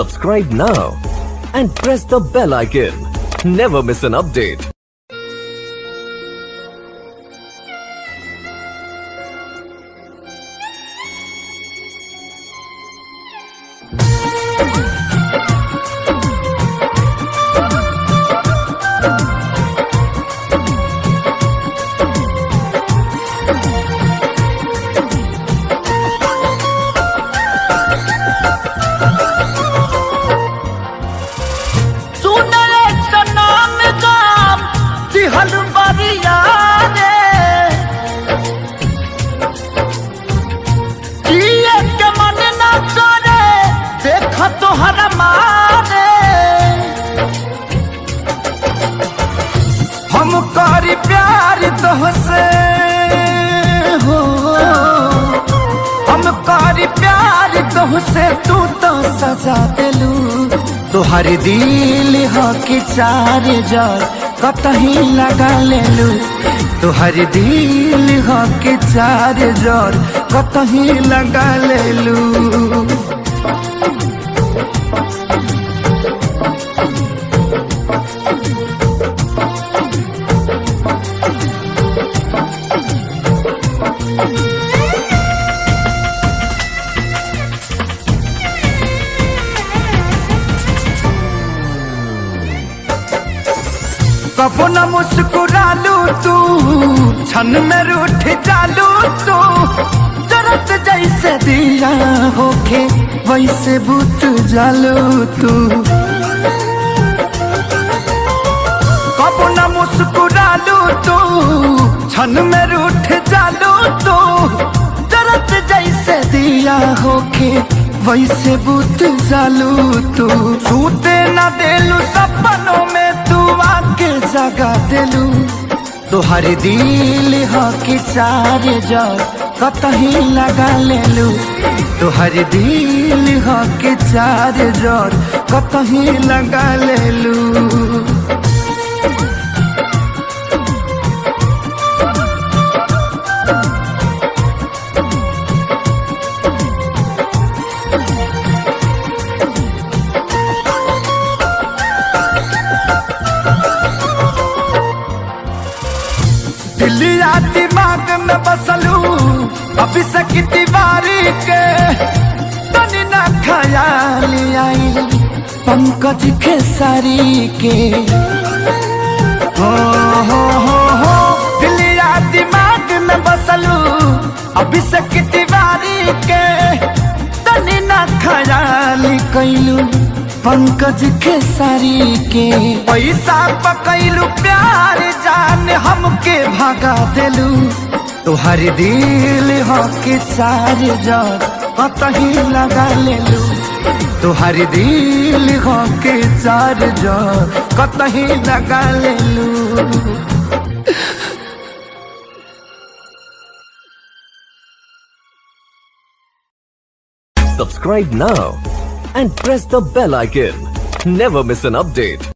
Subscribe now and press the bell icon. Never miss an update. हम करी प्यार तोहसे हो, हम करी प्यार तोहसे, तू तो सजा दिलू। तोहर दिल हो कि चार जार कतही लगा लेलू। तोहर दिल हो कि चार जार कतही लगा लेलू। कबो न मुस्कुरालू तू, क्षण में रूठ जालू तू। जरत जैसे दिया होके वैसे बुत जालू तू। कबो न मुस्कुरालू तू, क्षण में रूठ जालू तू। जरत जैसे दिया होके वैसे बुत जालू तू। सूते न देलू सपनों में तू आके जगा देलू। तोहर दिल हो कि चार जार कतही लगा लेलू। तोहर दिल हो कि चार जार कतही लगा लेलू। दिलिया दिमाग में बसलू अभी से तिवारी के। तनी ना ख्याल आई पंकज खेसारी के। हो दिलिया दिमाग में बसलू अभी से तिवारी के। तनी ना ख्याल कैलू पंकज खेसारी के। पैसा पकैलू प्यार जान हमके भगा देलू। तोहर दिल हो कि चार जार कतही लगा लेलू। तोहर दिल हो कि चार जार कतही लगा लेलू। Subscribe now and press the bell icon. Never miss an update.